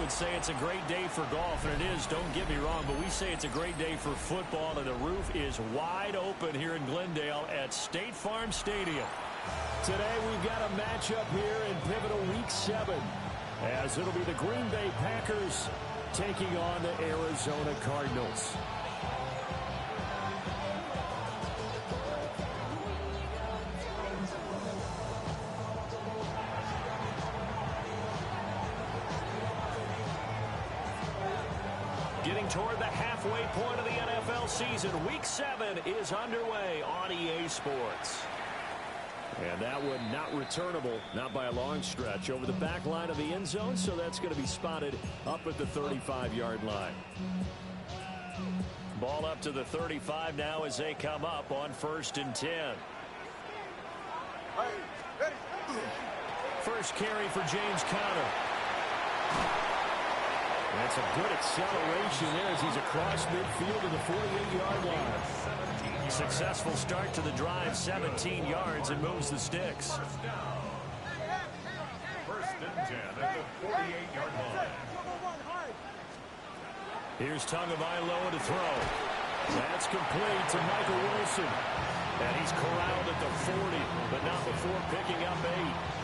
would say it's a great day for golf, and it is, don't get me wrong, but we say it's a great day for football, and the roof is wide open here in Glendale at State Farm Stadium. Today we've got a matchup here in pivotal Week 7, as it'll be the Green Bay Packers taking on the Arizona Cardinals. Getting toward the halfway point of the NFL season, Week 7 is underway on EA Sports. And that one not returnable, not by a long stretch, over the back line of the end zone, so that's going to be spotted up at the 35-yard line. Ball up to the 35 now as they come up on 1st and 10. First carry for James Conner. That's a good acceleration there as he's across midfield to the 48-yard line. Successful start to the drive, 17 yards, and moves the sticks. First and 10 at the 48-yard line. Here's Tagovailoa to throw. That's complete to Michael Wilson. And he's corralled at the 40, but not before picking up 8.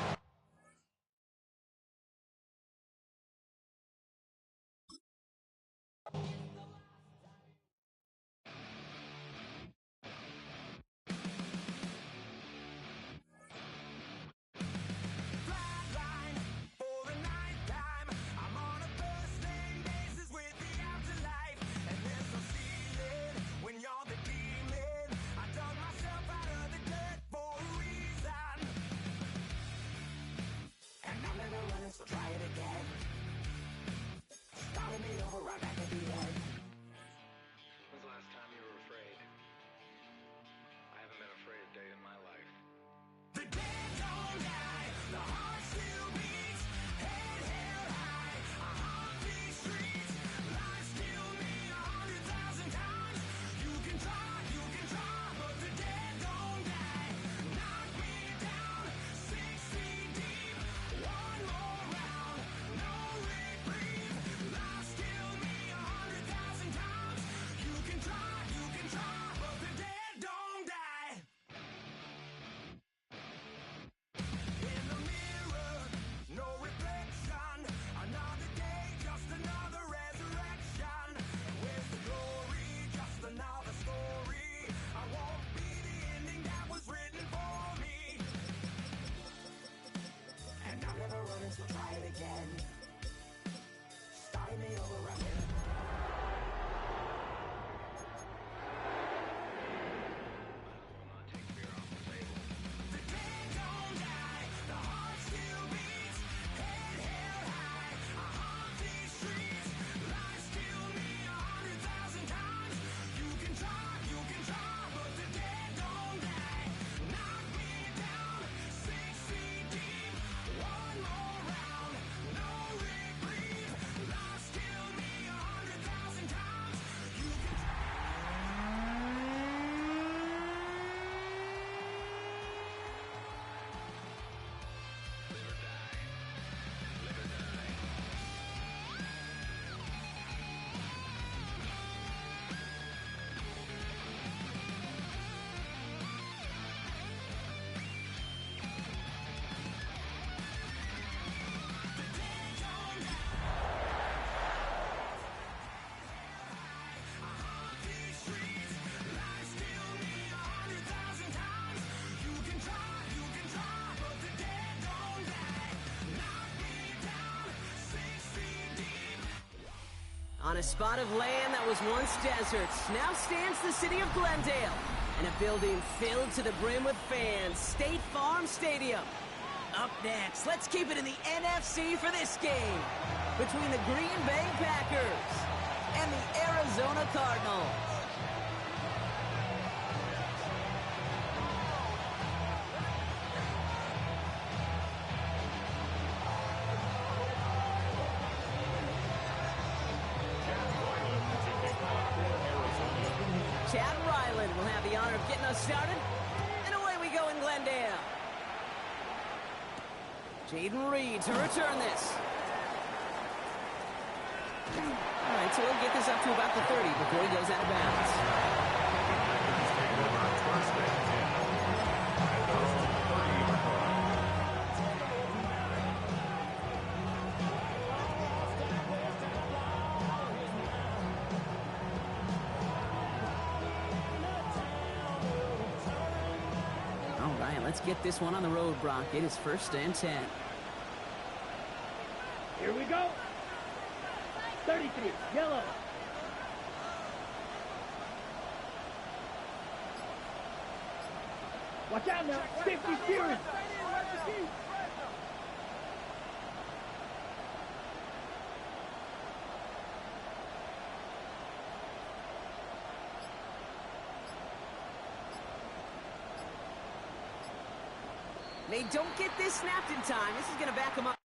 On a spot of land that was once desert, now stands the city of Glendale, and a building filled to the brim with fans, State Farm Stadium. Up next, let's keep it in the NFC for this game between the Green Bay Packers and the Arizona Cardinals. Chad Ryland will have the honor of getting us started, and away we go in Glendale. Jaden Reed to return this. All right, so he'll get this up to about the 30 before he goes out of bounds. First and 10. At the 30-yard line. All right, let's get this one on the road, Brock. It is first and 10. Here we go. 33, yellow. Watch out now. 50 series. They don't get this snapped in time. This is going to back them up.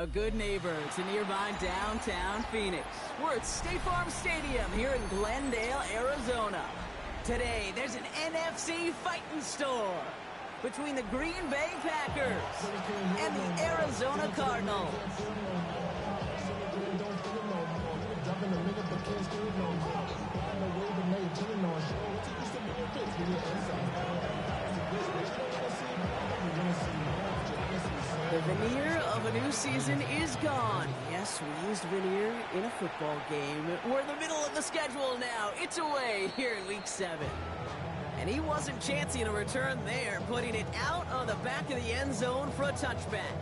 A good neighbor to nearby downtown Phoenix. We're at State Farm Stadium here in Glendale, Arizona. Today, there's an NFC fighting store between the Green Bay Packers and the Arizona Cardinals. The veneer of a new season is gone. Yes, we used veneer in a football game. We're in the middle of the schedule now. It's away here in Week 7. And he wasn't chancing a return there, putting it out on the back of the end zone for a touchback.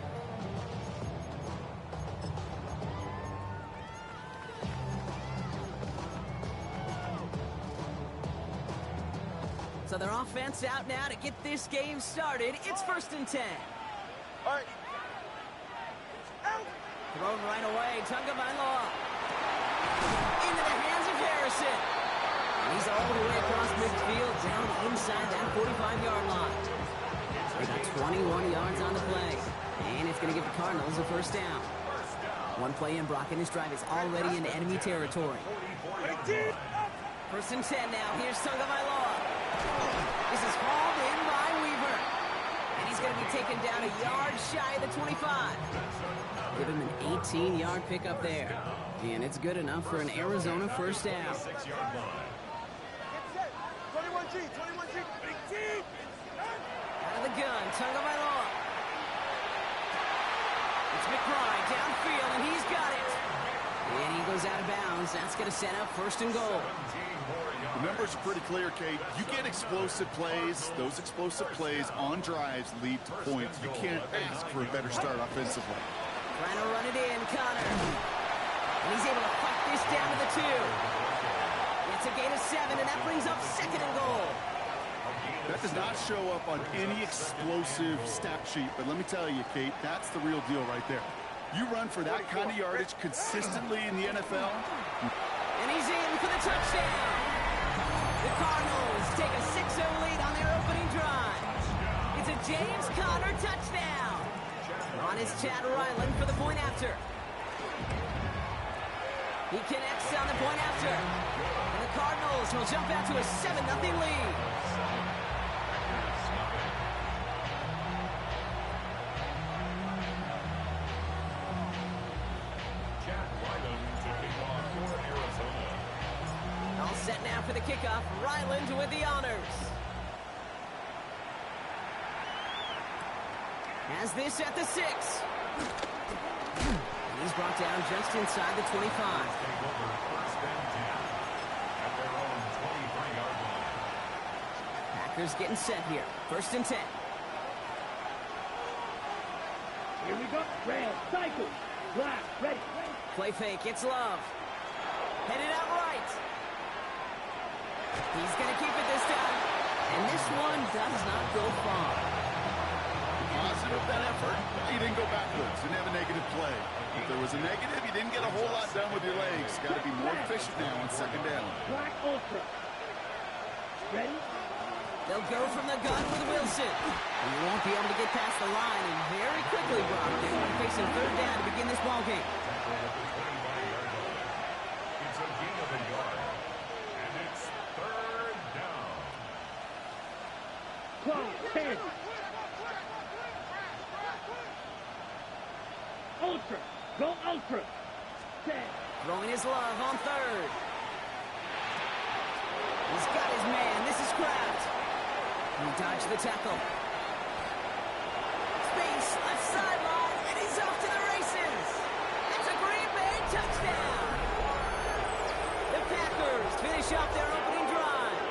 So their offense out now to get this game started. It's 1st and 10. All right. Thrown right away, Tagovailoa. Into the hands of Harrison. He's all the way across midfield, down inside that 45-yard line. They got 21 yards on the play. And it's going to give the Cardinals a 1st down. One play in, Brock, and his drive is already into enemy territory. 1st and 10 now. Here's Tagovailoa. This is hauled in by Weaver. And he's going to be taken down a yard shy of the 25. Give him an 18-yard pickup there. And it's good enough for an Arizona 1st down. 21G. Out of the gun, Tagovailoa. It's McBride downfield, and he's got it. And he goes out of bounds. That's going to set up 1st and goal. The numbers are pretty clear, Kate. You get explosive plays. Those explosive plays on drives lead to points. You can't ask for a better start offensively. Trying to run it in, Connor. And he's able to fight this down to the 2. It's a gain of 7, and that brings up 2nd and goal. That does not show up on any explosive stat sheet, but let me tell you, Kate, that's the real deal right there. You run for that kind of yardage consistently in the NFL. And he's in for the touchdown. The Cardinals take a 6-0 lead on their opening drive. It's a James Conner touchdown. On is Chad Ryland for the point after. He connects on the point after. And the Cardinals will jump out to a 7-0 lead. All set now for the kickoff. Ryland with the honors. Has this at the 6. And he's brought down just inside the 25. Packers getting set here. 1st and 10. Here we go. Red, cycle. Black, ready. Play fake. It's Love. Headed out right. He's going to keep it this time. And this one does not go far. Positive that effort. He didn't go backwards. Didn't have a negative play. If there was a negative, you didn't get a whole lot done with your legs. Got to be more efficient now on 2nd down. Black Ultra. Ready? They'll go from the gun with Wilson. And he won't be able to get past the line. And very quickly, Brock, they're going to face a 3rd down to begin this ball game. It's a gain of a yard. And it's 3rd down. Close. 10. Ultra. Go Ultra. 10. Throwing his Love on 3rd. He's got his man. This is Kraft. He dodged the tackle. Space, left sideline, and he's off to the races. It's a Green Bay touchdown. The Packers finish off their opening drive.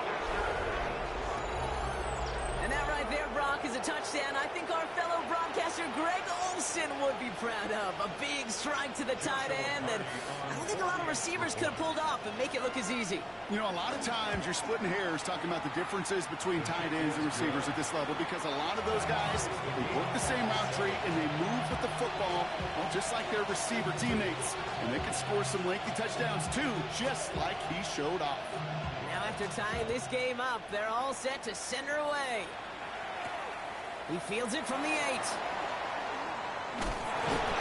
And that right there, Brock, is a touchdown I think our fellow broadcaster Greg Olsen would be proud of. A big strike to the tight end that I don't think a lot of receivers could have pulled off and make it look as easy. You know, a lot of times you're splitting hairs talking about the differences between tight ends and receivers at this level because a lot of those guys, they work the same route tree and they move with the football, well, just like their receiver teammates. And they can score some lengthy touchdowns too, just like he showed off. Now after tying this game up, they're all set to send her away. He fields it from the 8.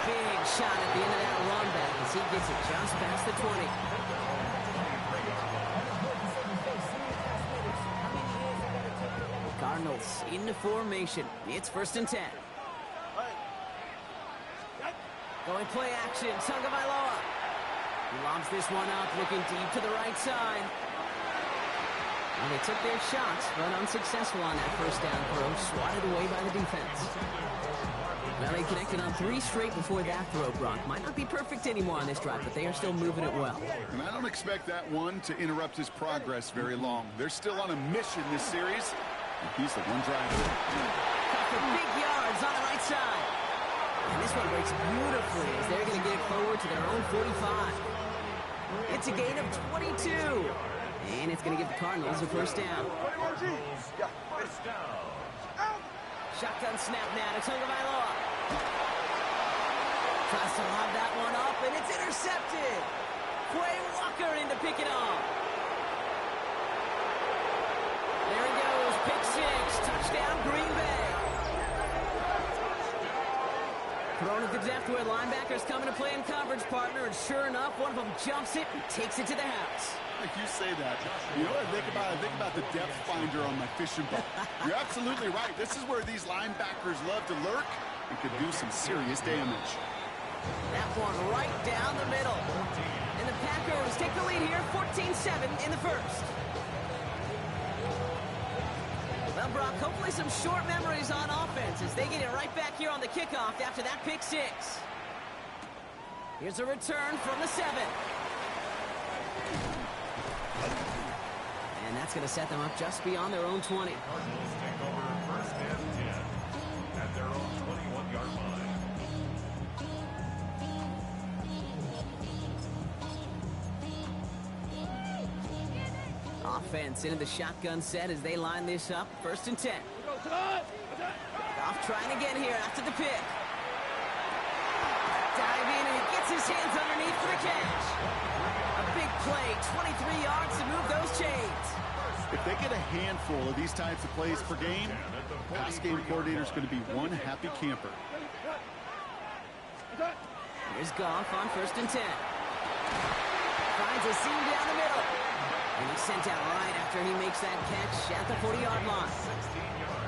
Big shot at the end of that run back as he gets it just past the 20. Cardinals into formation. It's 1st and 10. Going play action. Tagovailoa. He lobs this one up, looking deep to the right side. And they took their shots, but unsuccessful on that 1st down throw. Swatted away by the defense. Well, they connected on 3 straight before that throw, Brock. Might not be perfect anymore on this drive, but they are still moving it well. And I don't expect that one to interrupt his progress very long. They're still on a mission this series. And he's the one driver. Cut for big yards on the right side. And this one breaks beautifully as they're going to get it forward to their own 45. It's a gain of 22. And it's going to give the Cardinals a 1st down. First down. Shotgun snap now to Tagovailoa. Tries to lob that one up, and it's intercepted. Quay Walker in to pick it off. There he goes, pick 6, touchdown Green Bay. Thrown at the depth where linebackers coming to play in coverage, partner, and sure enough, one of them jumps it and takes it to the house. Like you say that, you know what I think about? I think about the depth finder on my fishing boat. You're absolutely right. This is where these linebackers love to lurk and could do some serious damage. That one right down the middle. And the Packers take the lead here, 14-7 in the 1st. Well, Brock, hopefully some short memories on offense as they get it right back here on the kickoff after that pick 6. Here's a return from the 7. And that's going to set them up just beyond their own 20. Cardinals take over 1st and 10 at their own 21-yard line. Offense into the shotgun set as they line this up. 1st and 10. Goff trying again here after the pick. Diving, and he gets his hands underneath for the catch. A big play, 23 yards to move those chains. If they get a handful of these types of plays per game, the pass game coordinator is going to be one happy camper. Here's Goff on 1st and 10. Finds a seam down the middle. And he's sent out right after he makes that catch at the 40-yard line.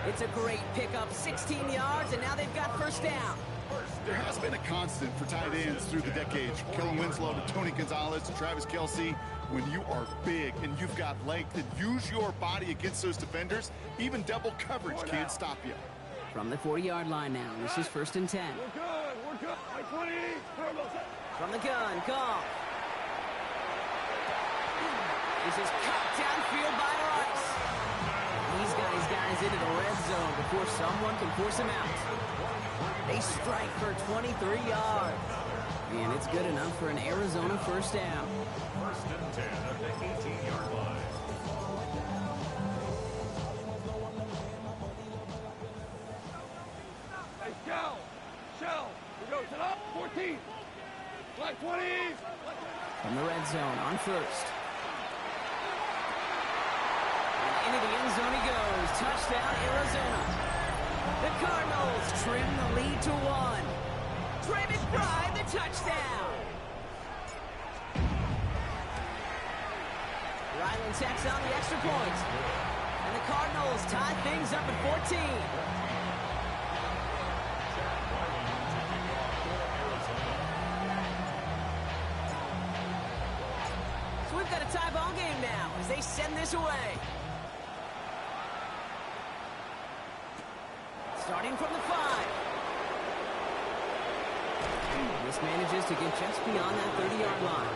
It's a great pickup, 16 yards, and now they've got 1st down. There has been a constant for tight ends through the decades. Kellen Winslow to Tony Gonzalez to Travis Kelce. When you are big and you've got length and use your body against those defenders, even double coverage can't stop you. From the 40-yard line now, this is 1st and 10. We're good. By 20. From the gun, Goff. This is cut downfield by Rice. He's got his guys into the red zone before someone can force him out. They strike for 23 yards. And it's good enough for an Arizona 1st down. 1st and 10 at the 18-yard line. Hey, Shell. We go to the 14. Flag 20. From the red zone on 1st. And into the end zone he goes. Touchdown, Arizona. The Cardinals trim the lead to 1. Trey McBride, the touchdown. Ryland tacks on the extra point. And the Cardinals tie things up at 14. So we've got a tie ball game now as they send this away. Starting from the 5. This manages to get just beyond that 30-yard line.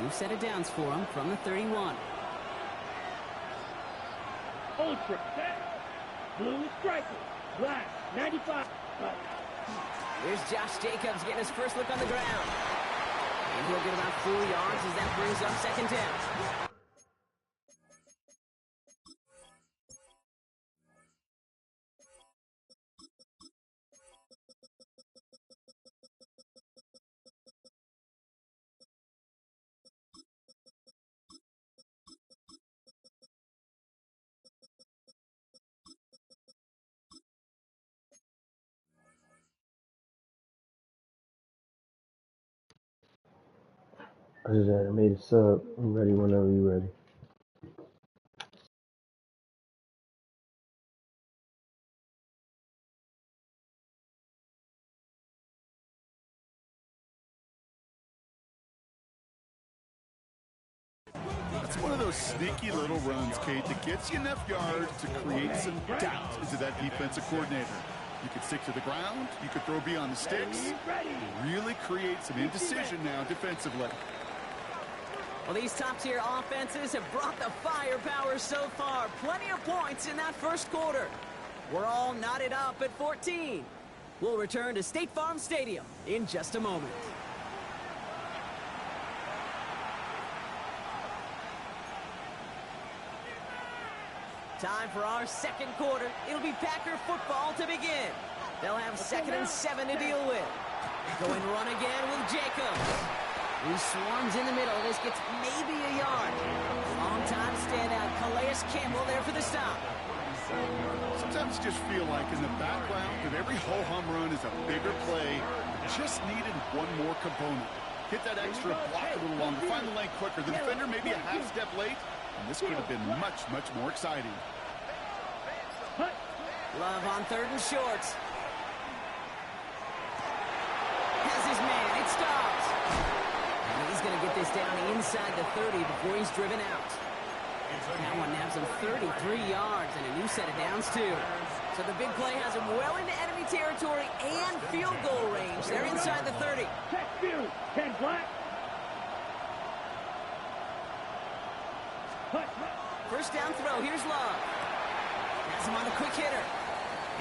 New set of downs for him from the 31. Ultra. Blue striker. Black. 95. Here's Josh Jacobs getting his first look on the ground. And he'll get about 4 yards as that brings up 2nd down. I just had made a sub. I'm ready whenever you're ready. It's one of those sneaky little runs, Kate, that gets you enough yards to create some doubt into that defensive coordinator. You could stick to the ground. You could throw beyond the sticks. Really create some indecision now defensively. Well, these top-tier offenses have brought the firepower so far. Plenty of points in that first quarter. We're all knotted up at 14. We'll return to State Farm Stadium in just a moment. Time for our second quarter. It'll be Packer football to begin. They'll have 2nd and 7 to deal with. Going run again with Jacobs. He swarms in the middle. This gets maybe a yard. Long-time standout Calais Campbell there for the stop. Sometimes you just feel like in the background that every ho-hum run is a bigger play. Just needed one more component. Get that extra block a little longer. Find the lane quicker. The defender maybe a half step late. And this could have been much, much more exciting. Love on 3rd and short. Has his man. It stops. And he's going to get this down inside the 30 before he's driven out. That one nabs him 33 yards and a new set of downs, too. So the big play has him well into enemy territory and field goal range. They're inside the 30. First down throw. Here's Love. Has him on the quick hitter.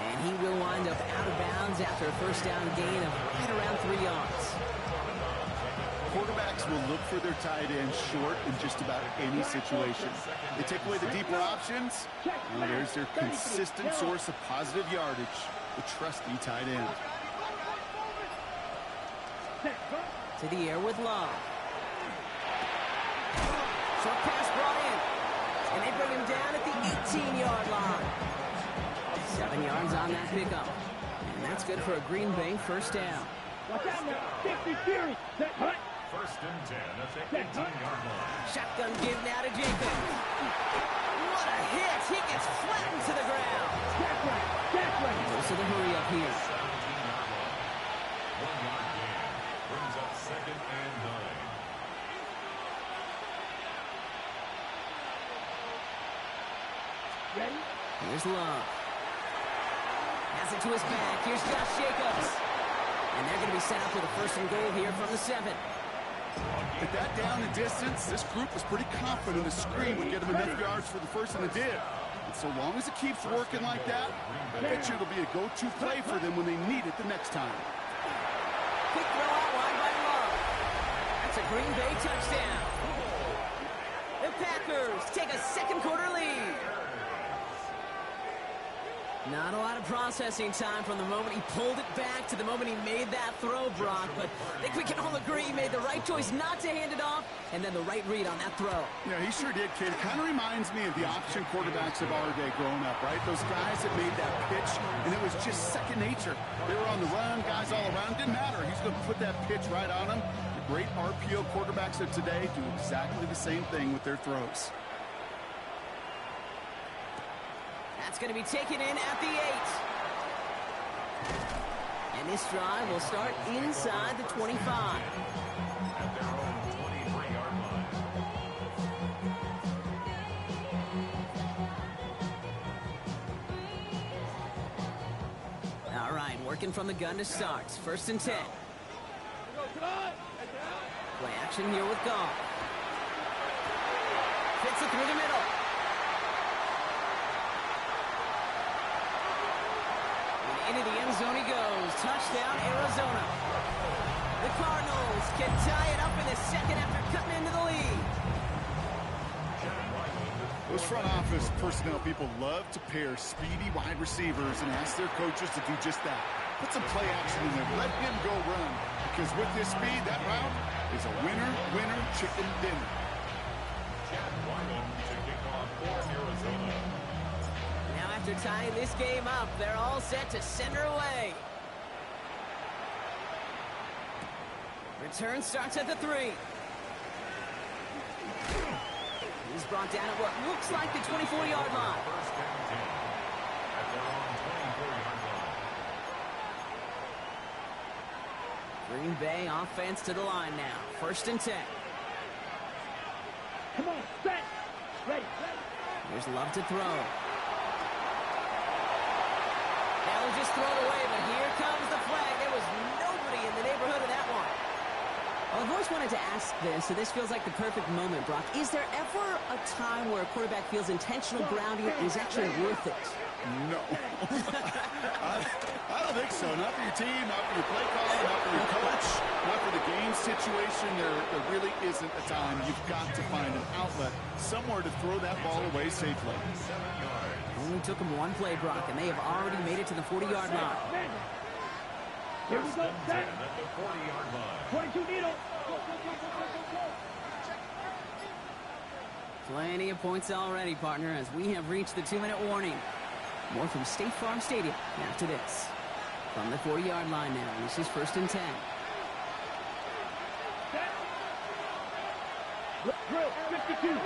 And he will wind up out of bounds after a first down gain of right around 3 yards. Quarterbacks will look for their tight end short in just about any situation. They take away the deeper options. Well, there's their consistent source of positive yardage, the trusty tight end. To the air with Love. Short pass brought in. And they bring him down at the 18-yard line. 7 yards on that pickup. And that's good for a Green Bay first down. First and 10 at the 18-yard line. Shotgun give now to Jacobs. What a hit. He gets flattened to the ground. Goes to the hurry up here. 17-yard line. 1-yard gain. Brings up 2nd and 9. Ready? Here's Love. Has it to his back. Here's Josh Jacobs. And they're going to be set up with a 1st and goal here from the 7. At that down and distance, this group was pretty confident the screen would get them enough yards for the first, and it did. And so long as it keeps working like that, I bet you it'll be a go-to play for them when they need it the next time. Quick throw out wide by Love. That's a Green Bay touchdown. The Packers take a second quarter lead. Not a lot of processing time from the moment he pulled it back to the moment he made that throw, Brock. But I think we can all agree he made the right choice not to hand it off, and then the right read on that throw. Yeah, he sure did, kid. It kind of reminds me of the option quarterbacks of our day growing up, right? Those guys that made that pitch, and it was just second nature. They were on the run, guys all around. Didn't matter. He's going to put that pitch right on them. The great RPO quarterbacks of today do exactly the same thing with their throws. That's going to be taken in at the 8. And this drive will start inside the 25. At their own 23-yard line. All right, working from the gun to start. 1st and 10. Play action here with Goff. Fits it through the middle. Into the end zone he goes. Touchdown, Arizona. The Cardinals can tie it up in the second after cutting into the lead. Those front office personnel people love to pair speedy wide receivers and ask their coaches to do just that. Put some play action in there. Let him go run. Because with this speed, that route is a winner, winner, chicken dinner. Chad Wyman to kick off for Arizona. Now after tying this game up, they're all set to send her away. Return starts at the 3. is brought down at what looks like the 24-yard line. First and 10 at their own 24-yard line. Green Bay offense to the line now. First and 10. Come on, set. Ready. Here's Love to throw. That was just thrown away, but here comes the flag. There was nobody in the neighborhood of that one. Well, I've always wanted to ask this, so this feels like the perfect moment, Brock. Is there ever a time where a quarterback feels intentional grounding is actually worth it? No. I don't think so. Not for your team, not for your play caller, not for your coach, not for the game situation. There really isn't a time. You've got to find an outlet, somewhere to throw that ball away safely. 7 yards. Only took them one play, Brock, and they have already made it to the 40-yard line. Here we First go, and 10 set. at the 40-yard line. 22 needle. Plenty of points already, partner, as we have reached the 2-minute warning. More from State Farm Stadium after this. From the 40-yard line now, this is first and 10. Set. Drill, 52.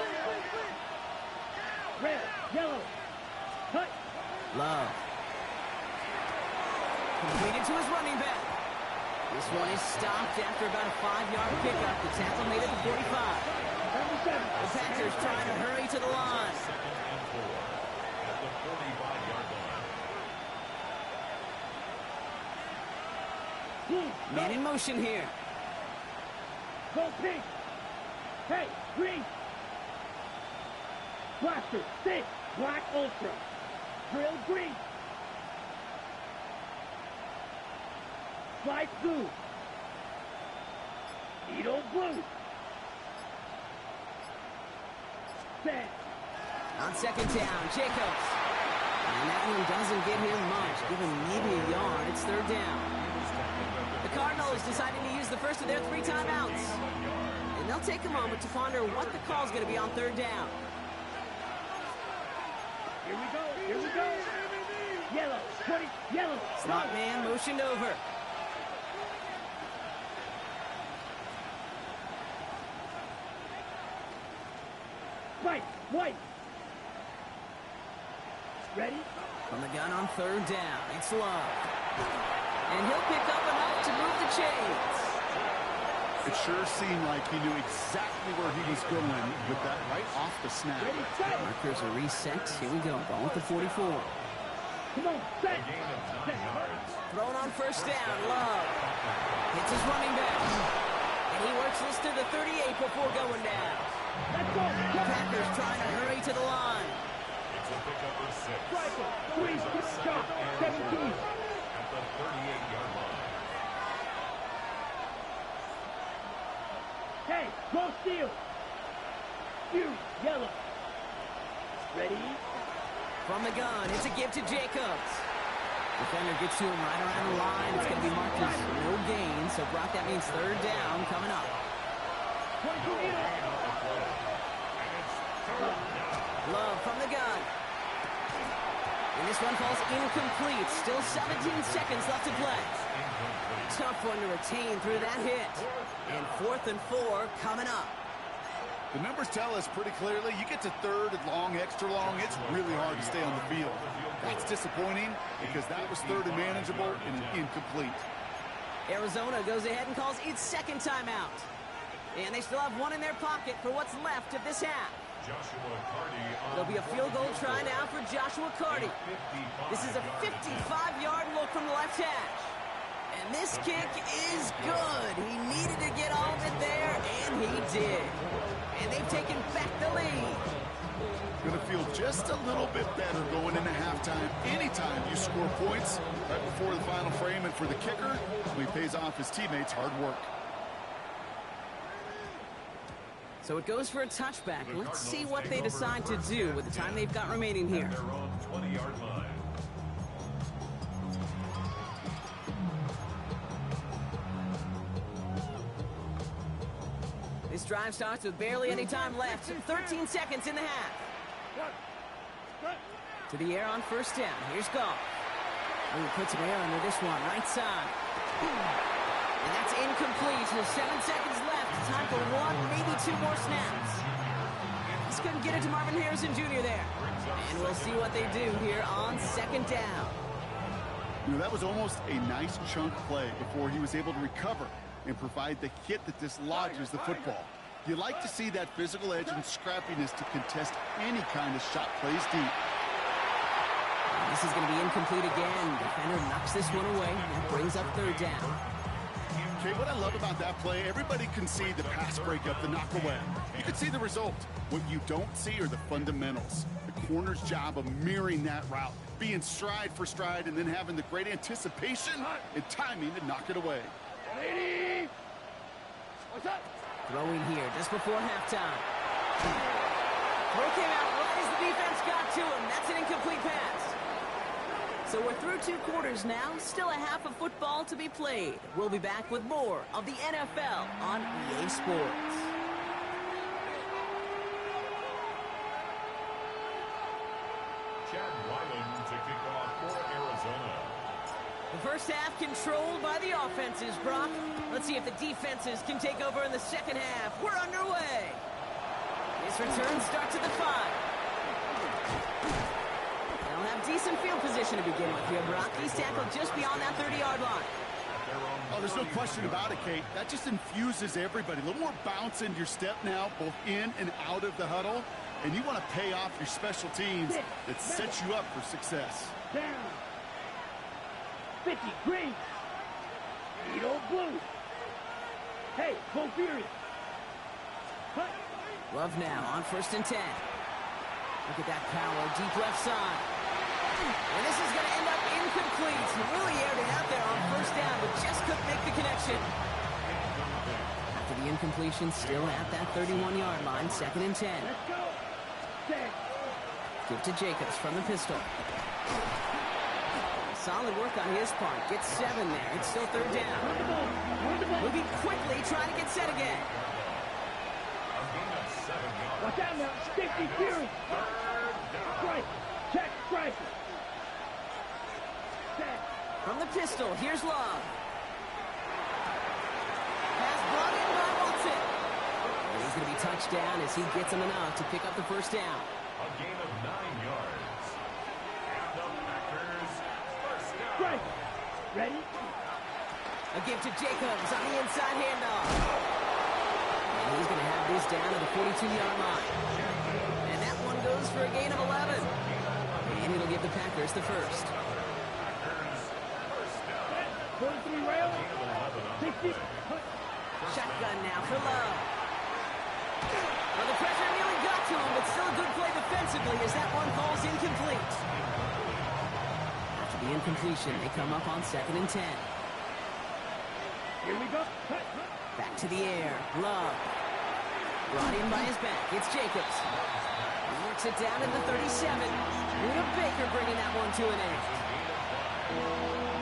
Red, yellow. Cut. Love. Completed to his running back. This one is stopped after about a 5-yard pickup. The tackle made it to 45. 77. The Packers trying to hurry to the line. Second and 4 at the 45-yard line. Man in motion here. Go pink. Hey, green. Blaster, six. Black ultra. Drill green. Slide blue. Needle blue. Set. On second down, Jacobs. And that one doesn't get him much. Give him maybe a yard. It's third down. The Cardinals deciding to use the first of their 3 timeouts. And they'll take a moment to ponder what the call's going to be on third down. Here we go. Here we go. Yellow. 20. Yellow. Slot man motioned over. White. White. Ready? From the gun on third down, it's Love. And he'll pick up enough to move the chains. It sure seemed like he knew exactly where he was going with that right off the snap. Ready, set. Markers are reset. Here we go. Ball at the 44. Come on, set. A gain of 9 yards. Thrown on first down, Love. Hits his running back. And he works this to the 38 before going down. Let's go. Packers trying to hurry to the line. It's a pickup of 6. Striker. 3. Stop. 17. At the 38-yard line. Hey, go steal. You, yellow. Ready? From the gun, it's a give to Jacobs. Defender gets to him right around the line. It's going to be marked as no gain. So, Brock, that means third down coming up. 22 needle. Love from the gun. And this one falls incomplete. Still 17 seconds left to play. Tough one to retain through that hit. And 4th and 4 coming up. The numbers tell us pretty clearly, you get to third and long, extra long, it's really hard to stay on the field. That's disappointing because that was third and manageable and incomplete. Arizona goes ahead and calls its second timeout. And they still have one in their pocket for what's left of this half. Joshua Carty on There'll be a field goal try now for Joshua Carty. 55 This is a 55-yard look from the left hash. And this kick is good. He needed to get all of it there, and he did. And they've taken back the lead. Going to feel just a little bit better going into halftime. Anytime you score points right before the final frame, and for the kicker, he pays off his teammates' hard work. So it goes for a touchback. Let's see what they decide to do with the time they've got remaining here. At their own 20-yard line. This drive starts with barely any time left. 13 seconds in the half. To the air on first down. Here's Goff. Oh, he puts some air under this one. Right side. And that's incomplete. With 7 seconds left. Time for one, maybe two more snaps. This couldn't get it to Marvin Harrison Jr. there. And we'll see what they do here on second down. You know, that was almost a nice chunk play before he was able to recover and provide the hit that dislodges the football. You like to see that physical edge and scrappiness to contest any kind of shot plays deep. This is going to be incomplete again. Defender knocks this one away. That brings up third down. Okay, what I love about that play, everybody can see the pass breakup, the knock away. You can see the result. What you don't see are the fundamentals. The corner's job of mirroring that route, being stride for stride, and then having the great anticipation and timing to knock it away. 80. What's up? Throwing here just before halftime. Throw came out right as the defense got to him. That's an incomplete pass. So we're through 2 quarters now. Still a half of football to be played. We'll be back with more of the NFL on EA Sports. Chad Ryland to kick off for Arizona. The first half controlled by the offenses, Brock. Let's see if the defenses can take over in the second half. We're underway. This return starts at the 5. They'll have decent field position to begin with here, Brock. He's tackled just beyond that 30-yard line. Oh, there's no question about it, Kate. That just infuses everybody. A little more bounce in your step now, both in and out of the huddle. And you want to pay off your special teams that sets you up for success. Down. 50. Green. Needle blue. Hey, go Fury. Cut. Love now on 1st and 10. Look at that power, deep left side. And this is going to end up incomplete. He really aired it out there on 1st down, but just couldn't make the connection. After the incompletion, still at that 31-yard line, 2nd and 10. Let's go. Set. Give to Jacobs from the pistol. Solid work on his part. Gets 7 there. It's still 3rd down. Run the ball. Run the ball. Moving quickly, trying to get set again. Watch out now. 50 Fury. Strike. Check. Strike. Set. From the pistol, here's Love. Pass brought in by Watson. And he's going to be touched down as he gets him enough to pick up the 1st down. A gain of 9 yards. And the Packers first down. Strike. Ready? A give to Jacobs on the inside handoff. And he's going to have this down to the 42-yard line. And that one goes for a gain of 11. And it'll give the Packers the first. 43 rail. 60. Shotgun now for Love. Well, the pressure nearly got to him, but still a good play defensively as that one falls incomplete. After the incompletion, they come up on 2nd and 10. Here we go. Cut. Back to the air. Love. Brought in by his back. It's Jacobs. He works it down at the 37. Luda Baker bringing that one to an end.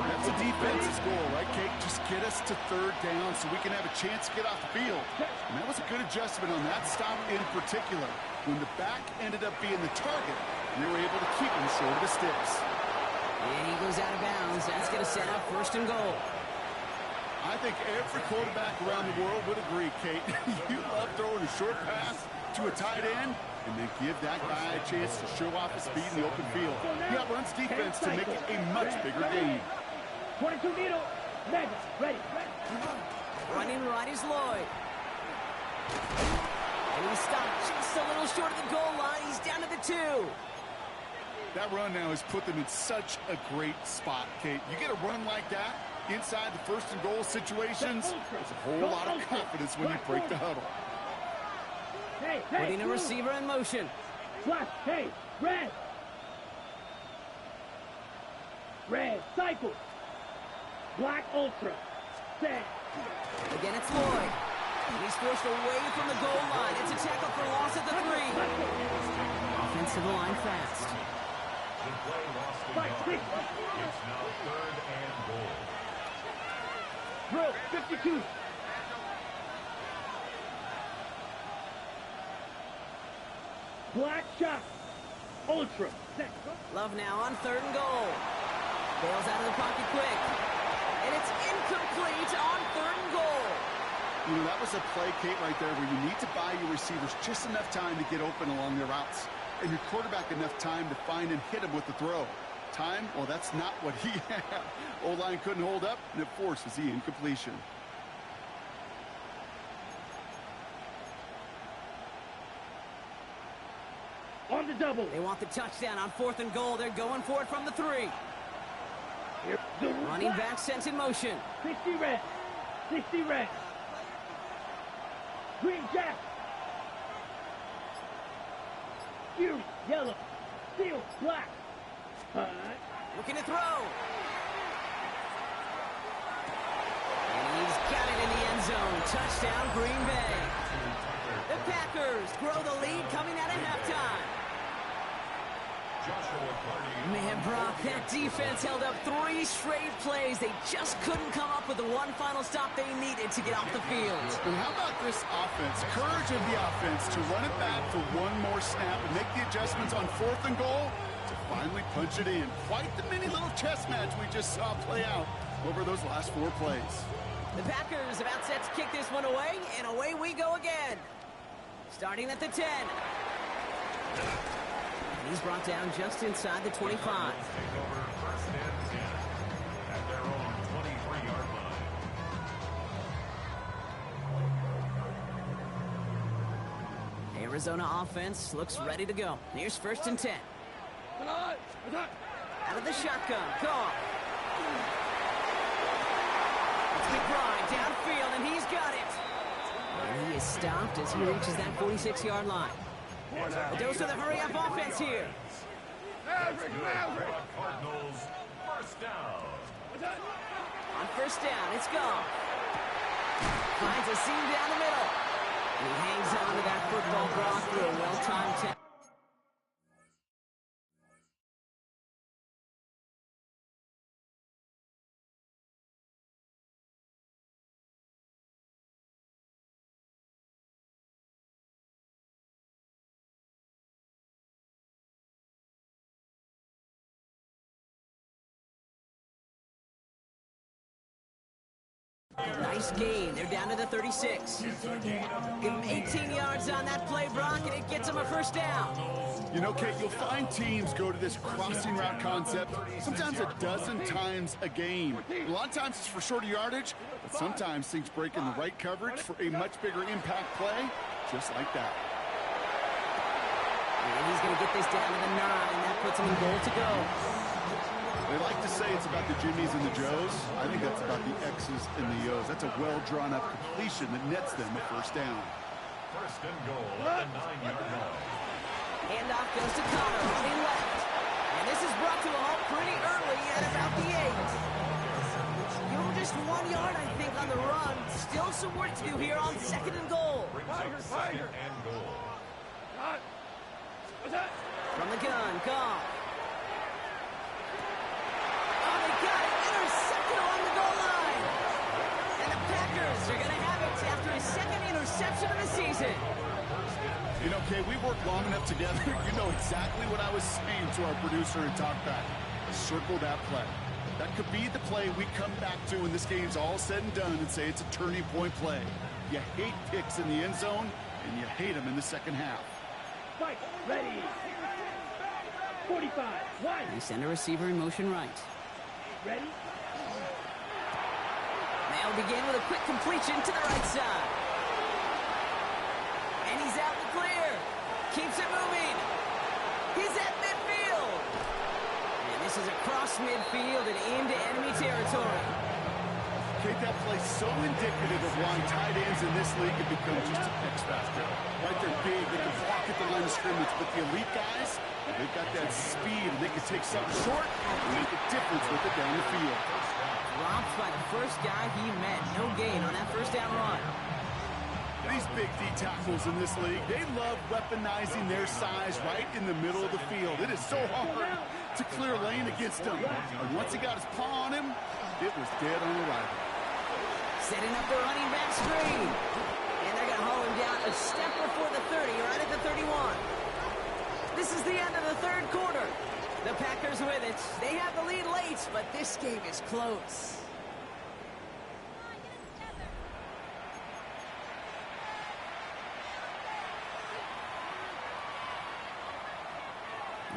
That's the defense's goal, right, Kate? Just get us to 3rd down so we can have a chance to get off the field. And that was a good adjustment on that stop in particular. When the back ended up being the target, they were able to keep him short of the sticks. And he goes out of bounds. That's going to set up 1st and goal. I think every quarterback around the world would agree, Kate. You love throwing a short pass to a tight end and then give that guy a chance to show off his speed in the open field. You runs defense to make it a much bigger game. 22 needle. Magic. Ready. Running right is Lloyd. And he stopped just a little short of the goal line. He's down to the 2. That run now has put them in such a great spot, Kate. You get a run like that inside the 1st and goal situations, there's a whole lot of confidence when you break the huddle. Hey, Putting a receiver in motion. Flash. Hey, red. Red. Cycle. Black Ultra. Set. Again, it's Lloyd. And he's forced away from the goal line. It's a tackle for loss at the 3. Offensive line fast. The play lost a yard. It's now 3rd and goal. Drill. 52. Black shot. Ultra. Set. Love now on 3rd and goal. Bails out of the pocket quick. And it's incomplete on 3rd and goal. You know, that was a play, Kate, right there where you need to buy your receivers just enough time to get open along their routes, and your quarterback enough time to find and hit him with the throw. Time, well, that's not what he had. O-line couldn't hold up, and it forces the incompletion. On the double. They want the touchdown on 4th and goal. They're going for it from the 3. Here, the Running back sent in motion. 60 red. 60 red. Green jack. Fury, yellow. Steel, black. Looking to throw. And he's got it in the end zone. Touchdown, Green Bay. The Packers grow the lead coming out of halftime. Man, Brock, that defense held up 3 straight plays. They just couldn't come up with the one final stop they needed to get off the field. And how about this offense? Courage of the offense to run it back for one more snap and make the adjustments on 4th and goal to finally punch it in. Quite the mini little chess match we just saw play out over those last 4 plays. The Packers about set to kick this one away, and away we go again. Starting at the 10. He's brought down just inside the 25. Take over first and 10 at their own 23-yard line. Arizona offense looks ready to go. Here's 1st and 10. Out of the shotgun. Call. It's McBride downfield, and he's got it. And he is stopped as he reaches that 46-yard line. A dose of the hurry-up offense here. Cardinals first down. On 1st down, it's gone. Finds a seam down the middle. And he hangs on to that football Brock through a well-timed 10. Nice gain. They're down to the 36. Give them 18 yards on that play, Brock, and it gets them a 1st down. You know, Kate, you'll find teams go to this crossing route concept sometimes a dozen times a game. A lot of times it's for shorter yardage, but sometimes things break in the right coverage for a much bigger impact play, just like that. And he's going to get this down to the 9, and that puts him in goal to go. They like to say it's about the Jimmies and the Joes. I think that's about the X's and the O's. That's a well-drawn-up completion that nets them a 1st down. First and goal at the 9-yard line. Handoff goes to Connor, running left. And this is brought to a halt pretty early at about the 8. Give him just 1 yard, I think, on the run. Still some work to do here on 2nd and goal. Brings up 2nd and goal. From the gun, Goff. Oh, they got it. Intercepted along the goal line. And the Packers are going to have it after his 2nd interception of the season. You know, Kay, we worked long enough together. You know exactly what I was saying to our producer and talkback. Circle that play. That could be the play we come back to when this game's all said and done and say it's a turning point play. You hate picks in the end zone, and you hate them in the second half. Fight, ready. 45, wide. They send a receiver in motion right. Ready? They'll begin with a quick completion to the right side. And he's out in the clear. Keeps it moving. He's at midfield. And this is across midfield and into enemy territory. Kate, that play's so indicative of why tight ends in this league have become just an X factor. Right, they're big, they can block at the line of scrimmage, but the elite guys, they've got that speed, and they can take something short and make a difference with it down the field. Dropped by the first guy he met. No gain on that 1st down run. These big D tackles in this league, they love weaponizing their size right in the middle of the field. It is so hard to clear lane against them. And once he got his paw on him, it was dead on arrival. Setting up the running back screen. And they're going to haul him down a step before the 30, right at the 31. This is the end of the 3rd quarter. The Packers with it. They have the lead late, but this game is close.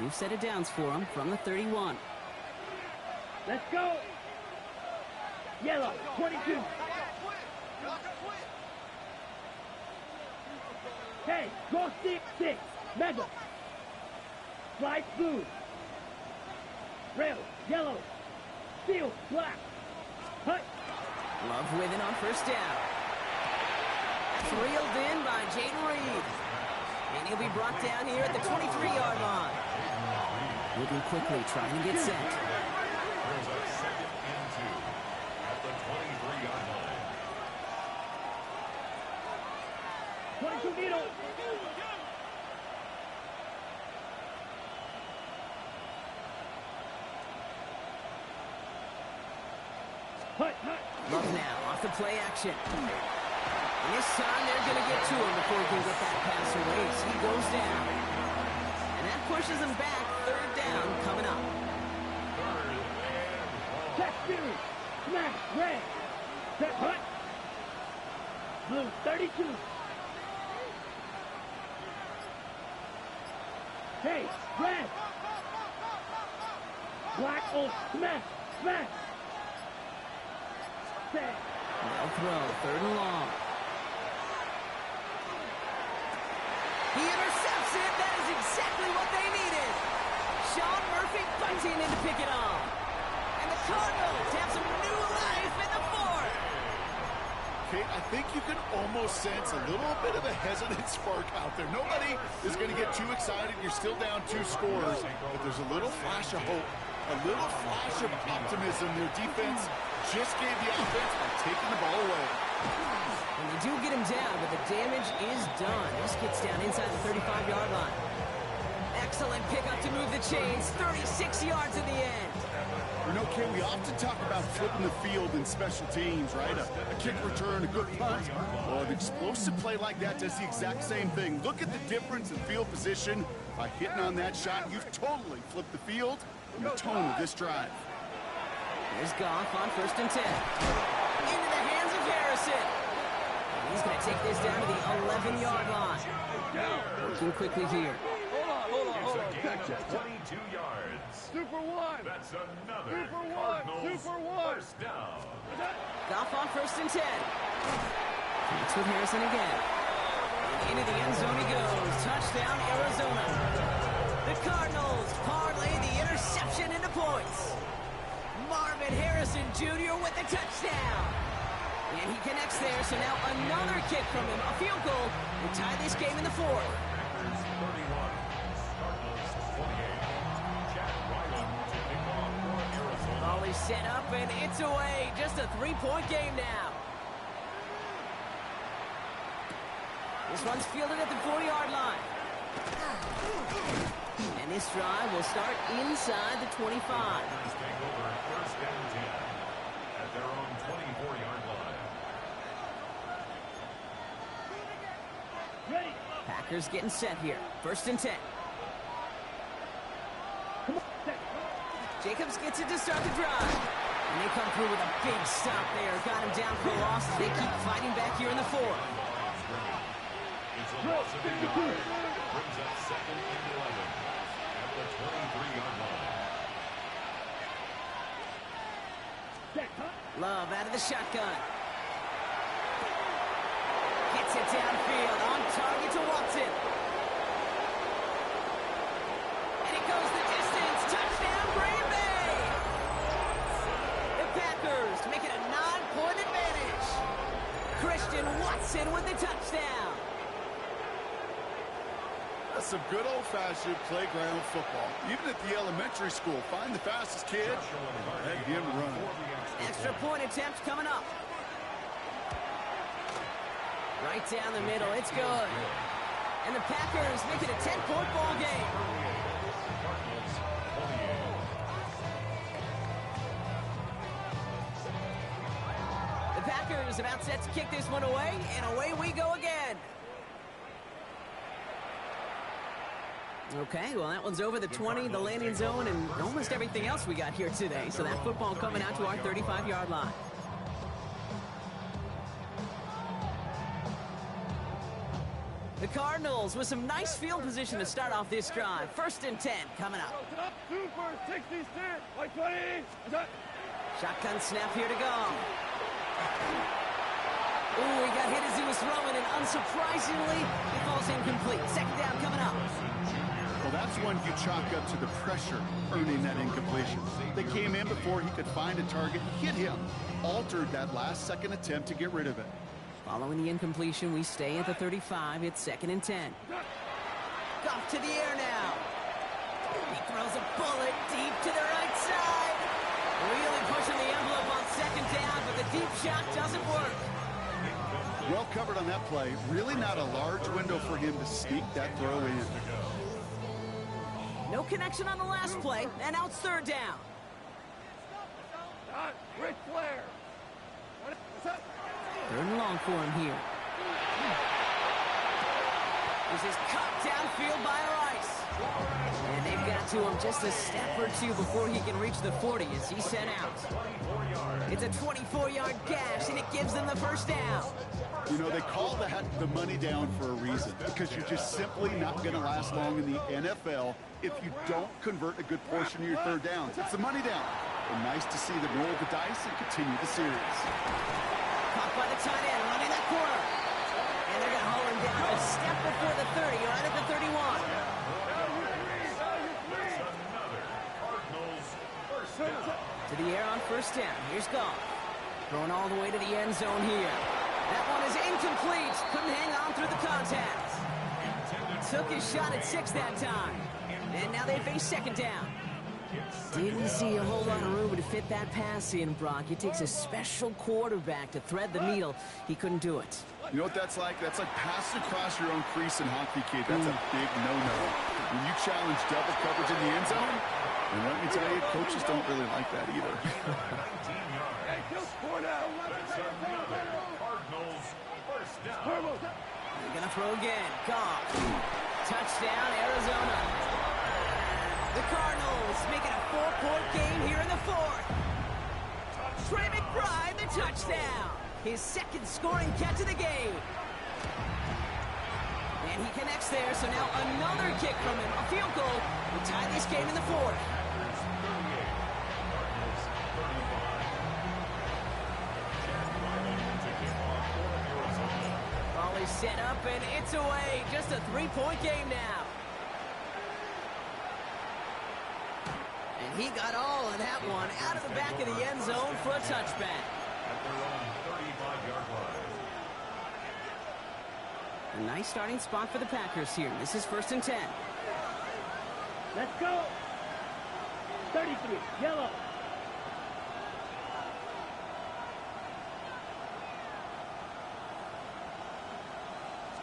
New set of downs for him from the 31. Let's go. Yellow, 22. Hey, go 6. Mega. Slide blue. Rail, yellow. Steel, black. Hut. Love with it on first down. That's reeled in by Jaden Reed. And he'll be brought down here at the 23-yard line. Moving quickly, trying to get set. Brings up second and 2 at the 23-yard line. 22 needle. Hut. Love now, off the play action. And this time they're going to get to him before he can get that pass away. So he goes down. And that pushes him back. Third down coming up. Check two. Smash. Red. Set. Hut. Blue, 32. Hey, red. Black. Oh, smash. Set. They'll throw. Third and long. He intercepts it. That is exactly what they needed. Sean Murphy bunting in to pick it off. And the Cardinals have some new life in the fourth. Okay, I think you can almost sense a little bit of a hesitant spark out there. Nobody is going to get too excited. You're still down 2 scores, but there's a little flash of hope, a little flash of optimism. Their defense just gave the offense by taking the ball away. And they do get him down, but the damage is done. This gets down inside the 35-yard line. Excellent pickup to move the chains. 36 yards in the end. You know, Kay, we often talk about flipping the field in special teams, right? A kick return, a good punt. Well, an explosive play like that does the exact same thing. Look at the difference in field position. By hitting on that shot, you've totally flipped the field and the tone of this drive. Here's Goff on first and 10. Into the hands of Harrison. And he's going to take this down to the 11-yard line. Working quickly here. It's a gain of 22 yards. Super one. That's another Super one. first down. Goff on first and 10. Connects with Harrison again. Into the end zone he goes. Touchdown, Arizona. The Cardinals parlay the interception into points. Marvin Harrison Jr. with the touchdown. And he connects there, so now another kick from him. A field goal to tie this game in the fourth. Packers 31, Cardinals 28. Chad Ryland to pick off for Arizona. Ball is set up, and it's away. Just a 3-point game now. This one's fielded at the 4-yard line. And this drive will start inside the 25. Packers take over first and 10 at their own 24-yard line. Ready. Packers getting set here. First and 10. Come on. Set. Jacobs gets it to start the drive. And they come through with a big stop there. Got him down for a loss. They keep fighting back here in the fourth. It's a loss of 8 yards. Brings up second and 11 at the 23-yard line. Set. Hut. Love out of the shotgun. Gets it downfield. On target to Watson. And it goes the distance. Touchdown, Green Bay. The Packers make it a 9-point advantage. Christian Watson with the touchdown. That's some good old-fashioned playground football. Even at the elementary school, find the fastest kid and let him run. Extra point attempt coming up. Right down the middle. It's good. And the Packers make it a 10-point ball game. The Packers about set to kick this one away, and away we go again. Okay, well, that one's over the 20, the landing zone, and almost everything else we got here today. So that football coming out to our 35-yard line. The Cardinals with some nice field position to start off this drive. 1st and 10 coming up. Super 60 stand. 120. Shotgun snap here to go. Ooh, he got hit as he was throwing, and unsurprisingly, it falls incomplete. 2nd down coming up. Well, that's one you chalk up to the pressure earning that incompletion. They came in before he could find a target, hit him, altered that last-second attempt to get rid of it. Following the incompletion, we stay at the 35. It's 2nd and 10. Goff to the air now. He throws a bullet deep to the right side. Really pushing the envelope on 2nd down, but the deep shot doesn't work. Well covered on that play. Really not a large window for him to sneak that throw in. No connection on the last play, and now it's 3rd down. Ric Flair. 3rd and long for him here. This is cut downfield by Rice. And they've got to him just a step or two before he can reach the 40 as he's sent out. It's a 24-yard gash, and it gives them the 1st down. You know, they call that the money down for a reason, because you're just simply not going to last long in the NFL if you don't convert a good portion of your 3rd downs. It's the money down. And nice to see them roll the dice and continue the series. Caught by the tight end, running that corner. And they're going to haul him down a step before the 30, right at the 31. To the air on 1st down. Here's Goff. Throwing all the way to the end zone here. That one is incomplete. Couldn't hang on through the contact. Took his shot at 6 that time. And now they face 2nd down. Didn't see a whole lot of room to fit that pass in, Brock. It takes a special quarterback to thread the needle. He couldn't do it. You know what that's like? That's like passing across your own crease in hockey, kid. That's a big no-no. When you challenge double coverage in the end zone, and let me tell you, coaches don't really like that either. Hey, just score now. Cardinals, 1st down. They're going to throw again. Goff. Touchdown, Arizona. The Cardinals making a 4-point game here in the 4th. Trey McBride, the touchdown. His 2nd scoring catch of the game. And he connects there, so now another kick from him. A field goal will tie this game in the 4th. Ball is set up, and it's away. Just a 3-point game now. And he got all of that one out of the back of the end zone for a touchback. At their own 35-yard line. A nice starting spot for the Packers here. This is 1st and 10. Let's go. 33, yellow.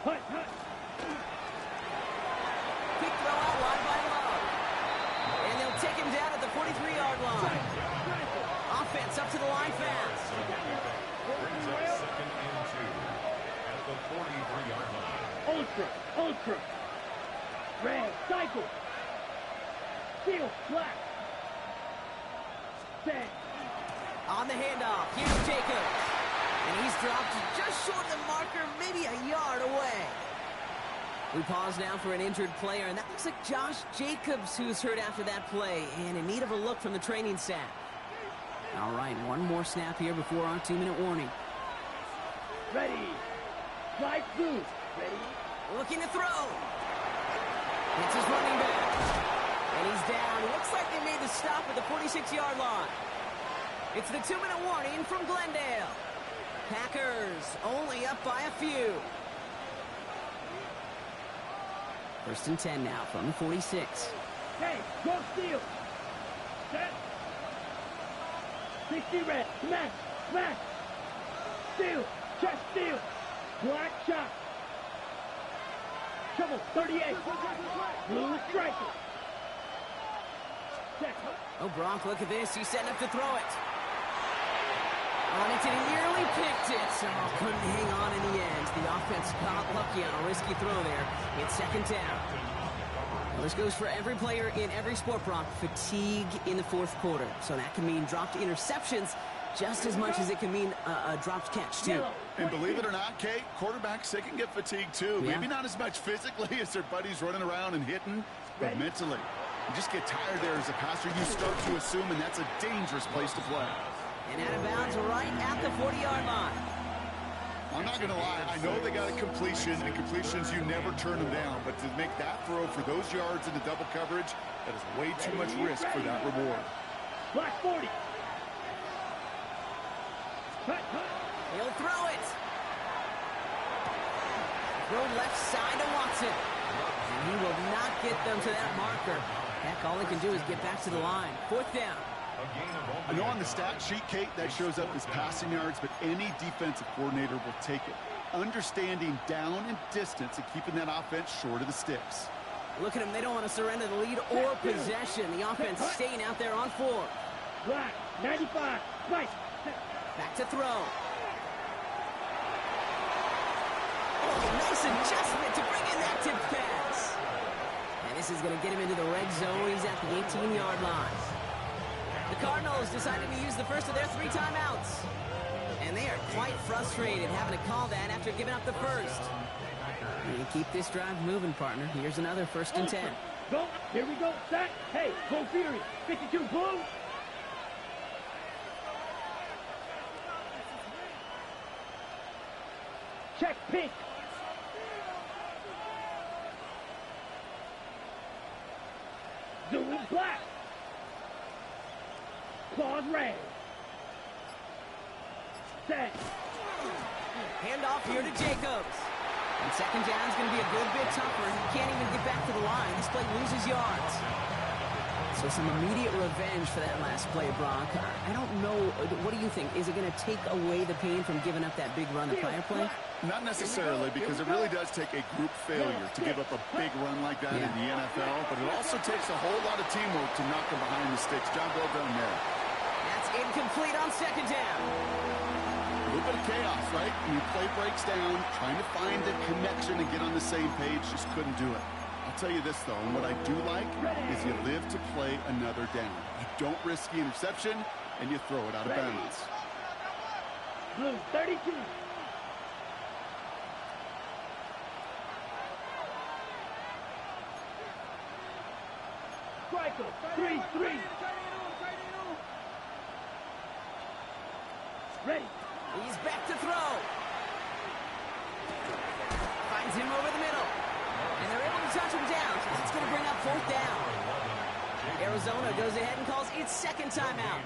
Hut. Quick throw out wide by Love. And they'll take him down at the 43-yard line. Offense up to the line fast. Brings up 2nd and 2 at the 43-yard line. Ultra. Red, cycle. Steel, black. Set. On the handoff, here's Jacobs. And he's dropped just short of the marker, maybe a yard away. We pause now for an injured player, and that looks like Josh Jacobs, who's hurt after that play, and in need of a look from the training staff. All right, one more snap here before our 2-minute warning. Ready. Fly through. Ready. Looking to throw. It's his running back. And he's down. It looks like they made the stop at the 46-yard line. It's the 2-minute warning from Glendale. Packers only up by a few. 1st and 10 now from the 46. Hey, go steal. Set. 60 red. Smash. Steal. Chest steal. Black shot. Trouble. 38. Blue striker. Set. Oh, Brock, look at this. He's setting up to throw it. On it, and he nearly picked it. Oh, couldn't hang on in the end. The offense got lucky on a risky throw there. It's 2nd down. Well, this goes for every player in every sport, Brock. Fatigue in the 4th quarter. So that can mean dropped interceptions just as much as it can mean a dropped catch, too. And believe it or not, Kate, quarterbacks, they can get fatigued, too. Yeah. Maybe not as much physically as their buddies running around and hitting, but mentally. You just get tired there as a passer. You start to assume, and that's a dangerous place to play. And out of bounds right at the 40-yard line. I'm not going to lie. I know they got a completion, and completions, you never turn them down. But to make that throw for those yards into double coverage, that is way too much risk for that reward. Black 40. He'll throw it. Throw left side to Watson. And he will not get them to that marker. Heck, all he can do is get back to the line. 4th down. I know on the stat sheet, Kate, that shows up as passing yards, but any defensive coordinator will take it. Understanding down and distance and keeping that offense short of the sticks. Look at them. They don't want to surrender the lead or possession. The offense staying out there on 4. Black 95. Right. Back to throw. Oh, nice adjustment to bring in that tip pass. And this is going to get him into the red zone. He's at the 18-yard line. The Cardinals decided to use the first of their 3 timeouts. And they are quite frustrated having to call that after giving up the first. And keep this drive moving, partner. Here's another 1st and 10. Go. Here we go. Set. Hey, go Fury. 52 blue. Check pink. Zoom black. Claws red. Set. Handoff here to Jacobs. And 2nd down is going to be a good bit tougher. He can't even get back to the line. This play loses yards. So some immediate revenge for that last play, Brock. I don't know. What do you think? Is it going to take away the pain from giving up that big run the prior play? Not necessarily, because it really does take a group failure to give up a big run like that in the NFL, but it also takes a whole lot of teamwork to knock them behind the sticks. Job well done there. That's incomplete on 2nd down. A little bit of chaos, right? When your play breaks down, trying to find a connection and get on the same page, just couldn't do it. I'll tell you this, though, and what I do like is you live to play another down. You don't risk the interception, and you throw it out of bounds. Blue 32. Striker 3-3. Ready. He's back to throw. Finds him over the middle. And they're able to touch him down. So that's going to bring up 4th down. Arizona goes ahead and calls its 2nd timeout.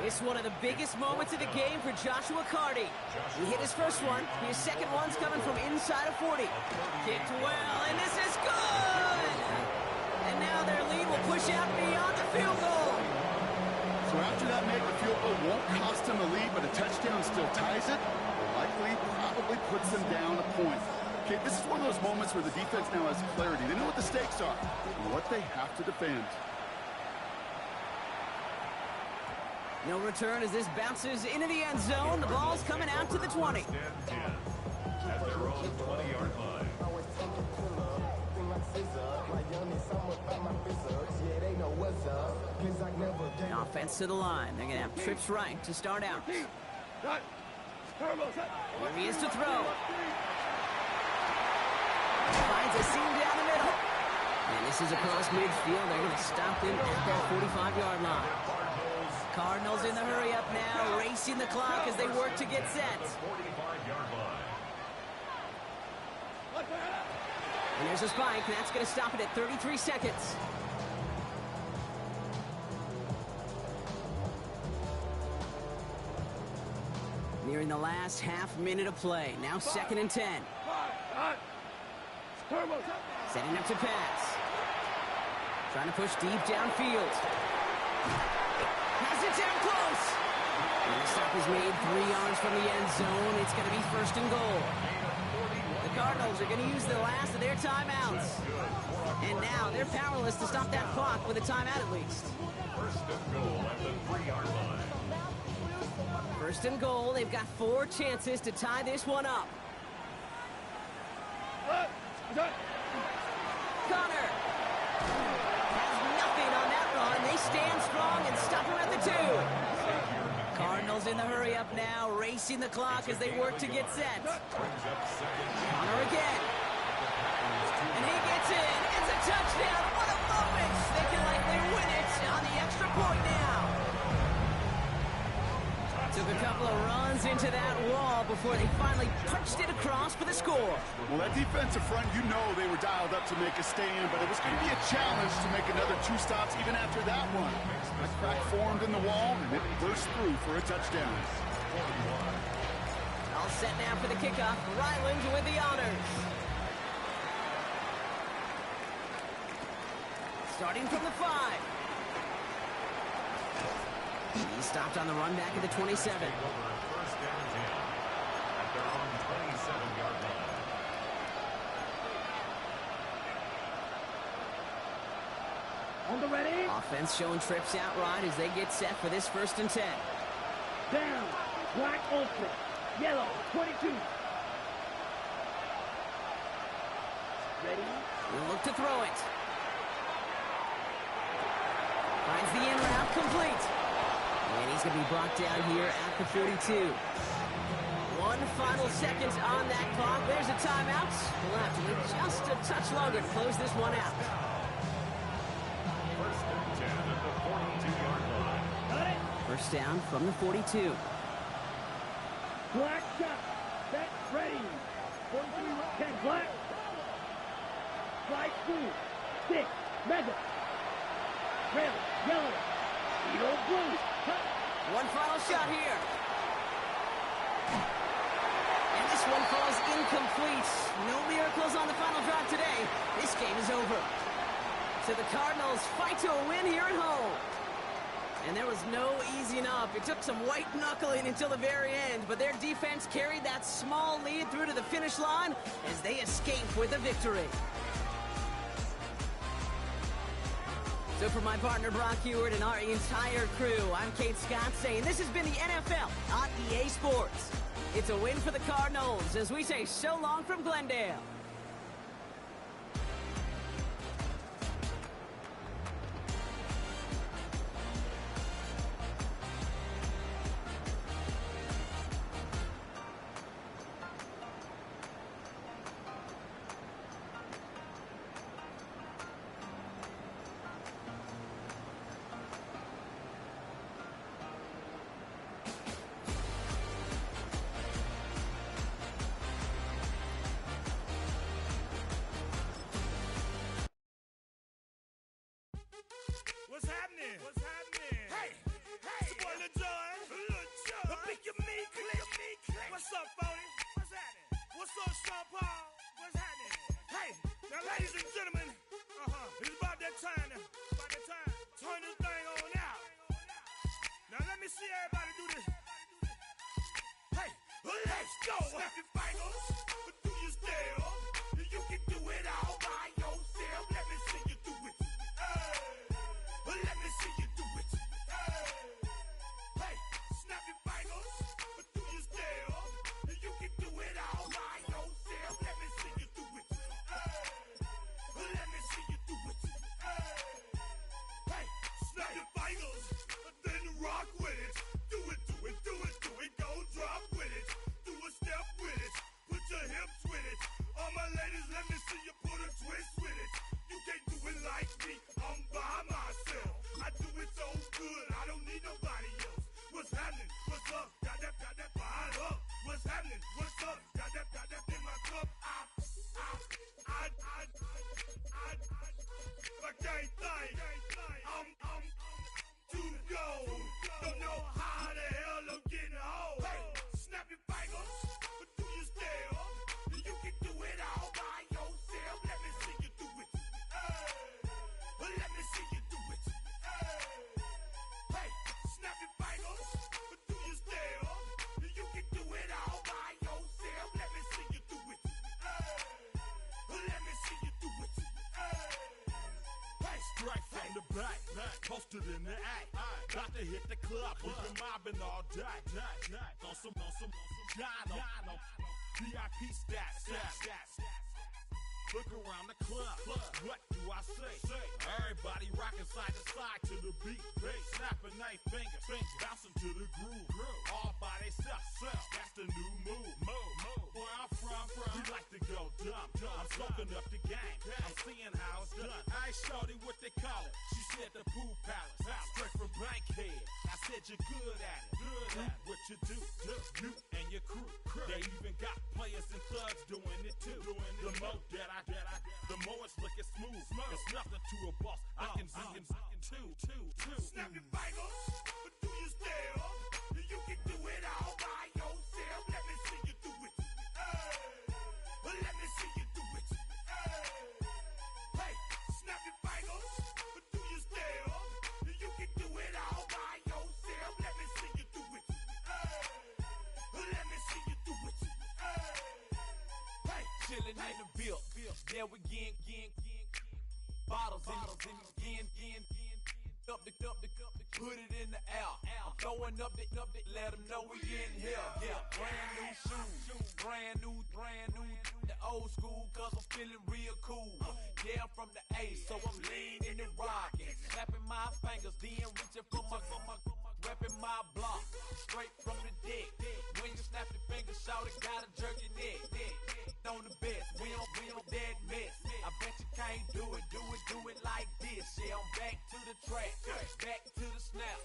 It's one of the biggest moments of the game for Joshua Carty. He hit his first one. His second one's coming from inside of 40. Kicked well, and this is good! And now their lead will push out beyond the field goal. So after that make, the field goal won't cost them the lead, but a touchdown still ties it. Likely, probably puts them down a point. Okay, this is one of those moments where the defense now has clarity. They know what the stakes are and what they have to defend. No return as this bounces into the end zone. The ball's coming out to the 20. At their own 20-yard line. Offense to the line. They're going to have trips right to start out. Here he is to throw. Finds a seam down the middle. And this is across midfield. They're going to stop him at their 45-yard line. Cardinals in the hurry-up now, racing the clock as they work to get set. 45-yard line. And there's a spike, and that's going to stop it at 33 seconds. Nearing the last half minute of play. Now 2nd and 10. Setting up to pass. Trying to push deep downfield. Has it down close. And the stop is made 3 yards from the end zone. It's going to be 1st and goal. The Cardinals are going to use the last of their timeouts. And now they're powerless to stop that clock with a timeout at least. 1st and goal at the 3-yard line. 1st and goal. They've got 4 chances to tie this one up. Connor has nothing on that run. They stand strong and stop him at the 2. Cardinals in the hurry up now, racing the clock as they work to get set. Connor again. And he gets in. It's a touchdown. What a moment. They can likely win it on the extra point now. Took a couple of runs into that wall before they finally punched it across for the score. Well, that defensive front, you know they were dialed up to make a stand, but it was going to be a challenge to make another 2 stops even after that one. A crack formed in the wall, and it burst through for a touchdown. All set now for the kickoff. Ryland with the honors. Starting from the 5. He stopped on the run back at the 27. First down 10 at their own 27-yard line. On the ready. Offense showing trips out right as they get set for this 1st and 10. Down. Black ultra. Yellow. 22. Ready. We'll look to throw it. Finds the in route complete. And he's going to be brought down here at the 42. 1 final second on that clock. There's a timeout. We'll have to wait just a touch longer to close this one out. First and 10 at the 42-yard line. Got it. First down from the 42. Black shot. Set. Ready. 43. 10. Black. Flight 2. 6. Mega. Red. Yellow. Eagle blue. Cut. One final shot here. And this one falls incomplete. No miracles on the final drive today. This game is over. So the Cardinals fight to a win here at home. And there was no easing up. It took some white knuckling until the very end, but their defense carried that small lead through to the finish line as they escape with a victory. So for my partner Brock Heward and our entire crew, I'm Kate Scott saying this has been the NFL on EA Sports. It's a win for the Cardinals as we say so long from Glendale. What's happening? What's happening? Hey, it's your boy Lil Jon. The Pick Your Me Click. What's up, Phony? What's happening? What's up, Sean Paul? What's happening? Hey, now, ladies and gentlemen, it's about that time. Turn this thing on out. Now, let me see everybody do this. Hey, let's go. Snap your fingers, do your style. You can do it all by yourself. Let me see you do it. Let me see you do it. Hey, snap your fingers, do your style. You can do it all by yourself. Let me see you do it. Let me see you do it. Hey, snap your fingers, then rock with it. Do it, do it, do it, do it. Go drop with it. Do a step with it. Put your hips with it. All my ladies, let me see you put a twist with it. You can't do it like me. I'm by myself. I do it so good, I don't need nobody else. What's happening? What's up? Got that fired up. What's happening? What's up? Got that in my cup. I can't think. I'm to go. Don't know how the hell I'm getting home. Hey, snap your fingers, do your style. You can do it all by yourself. Let me see you do it. Let me see you do it. Hey, snap your fingers, do your style. You can do it all by yourself. Let me see you do it. Let me see you do it. Hey, strike from the back, posted in the act. Got to hit the club, we've been mobbing all day. On some Jono, VIP stats. Look around the club, what do I say? Everybody rocking side to side to the beat. Snapping 9 fingers, bouncing to the groove. shorty, what they call it? She said the pool palace, straight from Bankhead. I said you're good at it, what you do, you and your crew. They even got players and thugs doing it too. The more that I the more it's looking smooth. It's nothing to a boss. I can two. Snap your fingers, but do you still? You can do it all by yourself. Let me see you do it. Let me see you do it. Hey, snap your fingers, but do you still? You can do it all by yourself. Let me see you do it. Let me see you do it. Hey, Chillin' in the bill. There we again. Bottles in again. Up the put it in the air. I'm throwing up the, let them know we in here. Yeah, brand new shoes, brand new. The old school, cause I'm feeling real cool. Yeah, I'm from the A, so I'm leaning and rocking. Snapping my fingers, then reaching for my repping my block. Straight from the deck. When you snap your fingers, shout it, gotta jerk your neck. On the best, we don't dead mess. I bet you can't do it like this. Yeah, I'm back to the track, back to the snap.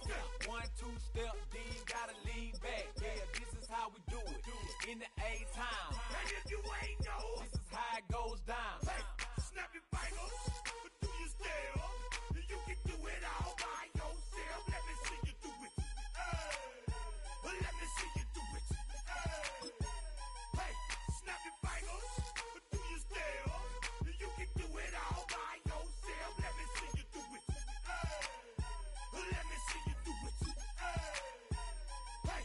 1, 2 step, then you gotta lean back. Yeah, this is how we do it in the A-time. and if you ain't know, This is how it goes down. hey, snap your fingers, but do you still? You can do it all by yourself. Let me see you do it. Let me see you do it. Hey, snap your fingers, but do you still? You can do it all by yourself. Let me see you do it. Let me see you do it. Hey.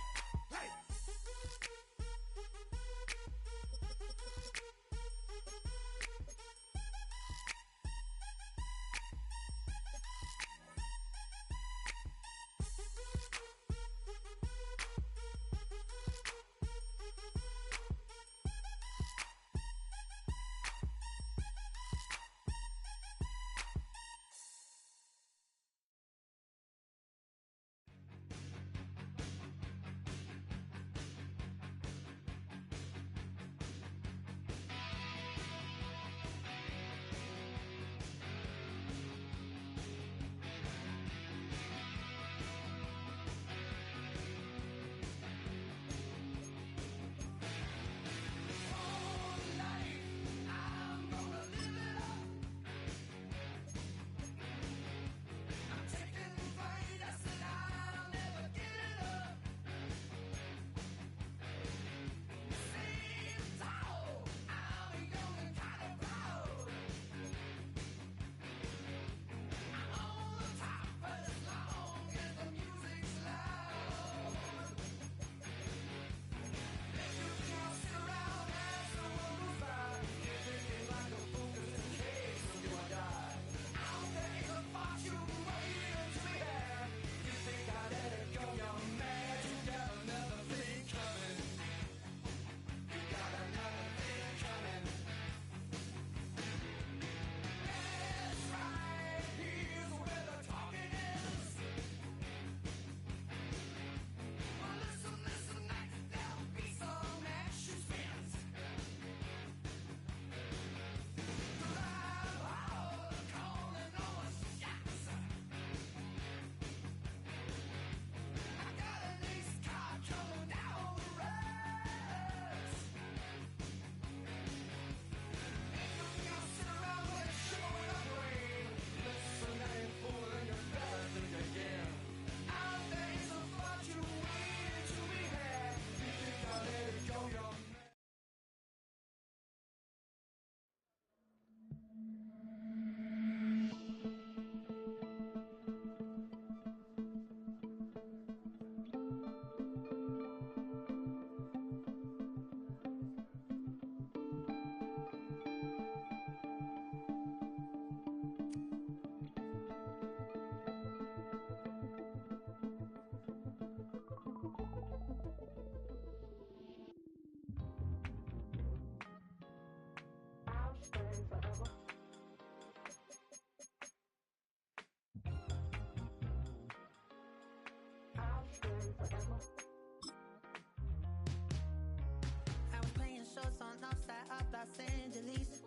I was playing shows on outside of Los Angeles.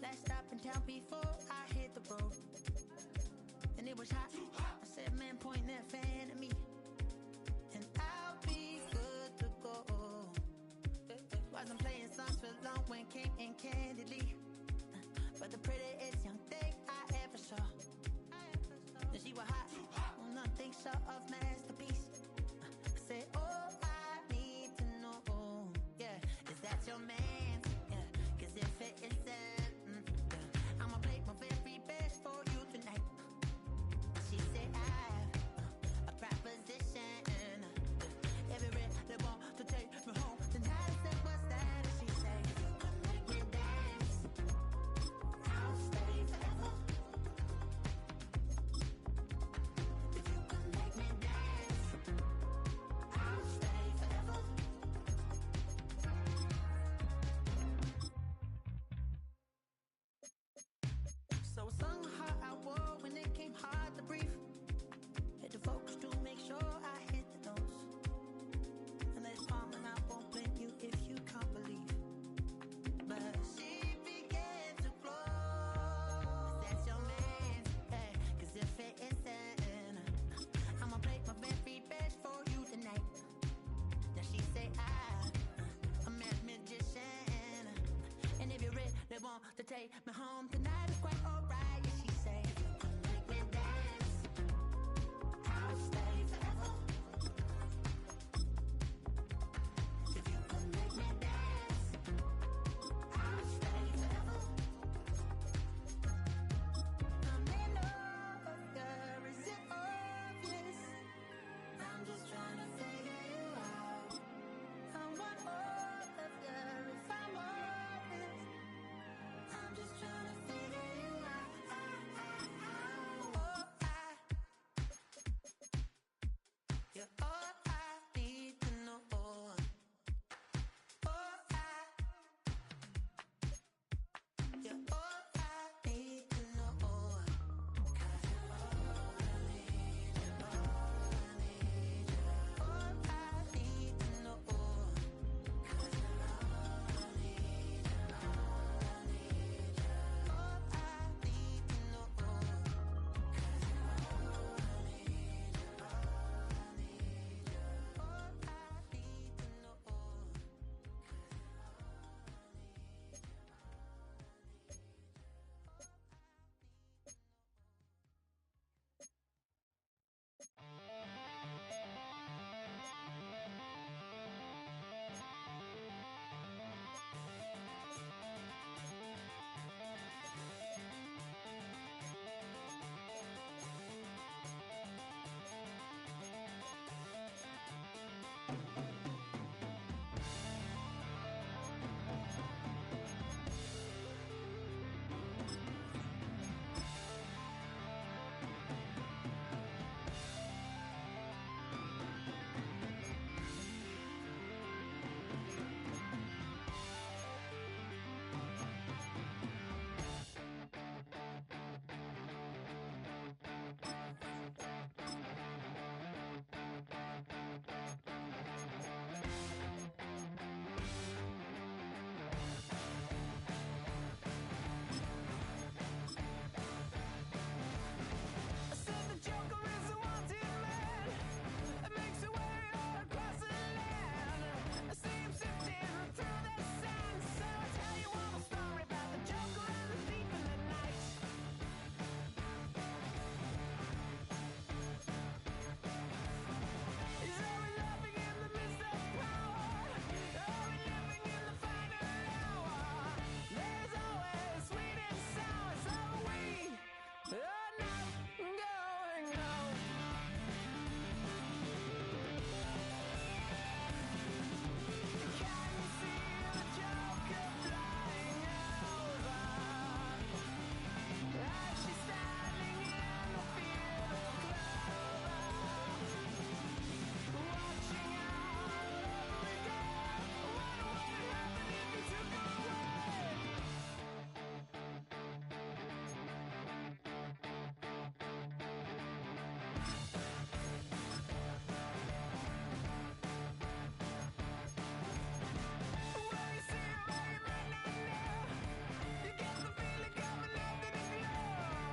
Last stop in town before I hit hit the road. And it was hot. I said, man, point that fan at me. And I'll be good to go. Wasn't playing songs for long when came in candidly. But the prettiest young thing I ever saw. And she was hot. Nothing short of masterpiece. I said, oh, I need to know. Yeah, is that your man? Yeah, cause if it isn't, I'ma make my very best for you tonight. She said, I have a proposition. Every they want to take me home tonight. I said, what's that? And she said, if you can make me dance, I'll stay forever. If you can make me dance, I'll stay forever. So I sung how I wore when it came hard to breathe. Had to focus to make sure I hit the notes. And there's palm and I won't blame you if you can't believe. But she began to flow. That's your man, hey, cause if it isn't, I'ma play my very best for you tonight. Now she say I'm a magician. And if you're ready, they want to take me home tonight, it's quite alright. Yeah, she say, if you can make me dance, I'll stay forever. If you can make me dance, I'll stay forever. I'm in love, girl, is it obvious? I'm just trying to figure you out. I want all of you if I'm honest. I'm just trying to figure you out. Oh, you're all I need to know. Oh, you're all I need to know. 'Cause you're all I need, you're all I need, you're all I need to know. 'Cause you're all I need, you're all I need, you're all I need to know. 'Cause you're all I need, you're all I need, you're all I need to know. 'Cause you're all I need, I said the Joker is a wanted man. It makes a way all across the land. I see him sifting through the sand. So I tell you all a story about the Joker and the thief in the night. He's always laughing in the midst of power, always living in the final hour. There's always sweet and sour, so we are not going home. Can you see the Joker flying over? As she's standing in the field of clover, watching our lovely day. What would happen if he took her away? When you see him, you might not know. You get the feeling coming up in the glow.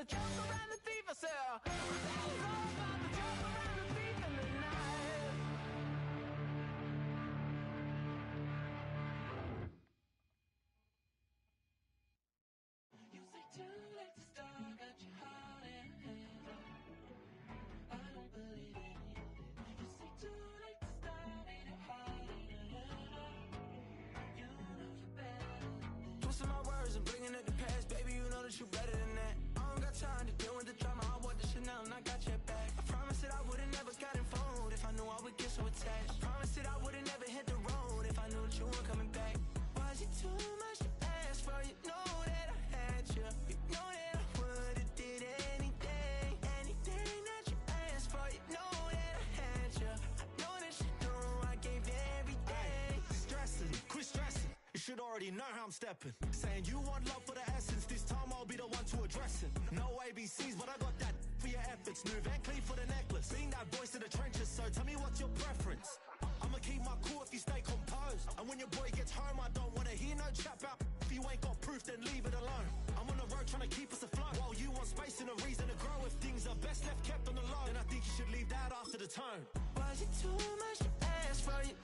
the jump around the thief, I said, that is all about the jump around the thief in the night. You say too late to start, got your heart in hand. I don't believe any of it. You say too late to start, ain't it hard in the end? You know you're better than that. Twisting my words and bringing it to pass, baby, you know that you better than that. I don't got time to deal with the drama, I want the Chanel and I got your back. I promise that I would've never got involved if I knew I would get so attached. I promise that I would've never hit the road if I knew that you weren't coming back. Was it too much to ask for? You know that I had you. You know that I would've did anything, anything that you asked for. You know that I had you. I know that you know I gave you everything. Stressing, quit stressing. You should already know how I'm stepping. Saying you want love for the essence, this time I'll be the one to address it. No ABCs, but I got that for your efforts. New Van Cleef for the necklace. Being that voice in the trenches, so tell me what's your preference. I'ma keep my cool if you stay composed. And when your boy gets home, I don't wanna hear no chat about if you ain't got proof, then leave it alone. I'm on the road trying to keep us afloat, while you want space and a reason to grow. If things are best left kept on the low, then I think you should leave that after the tone. Was it too much to ask for? You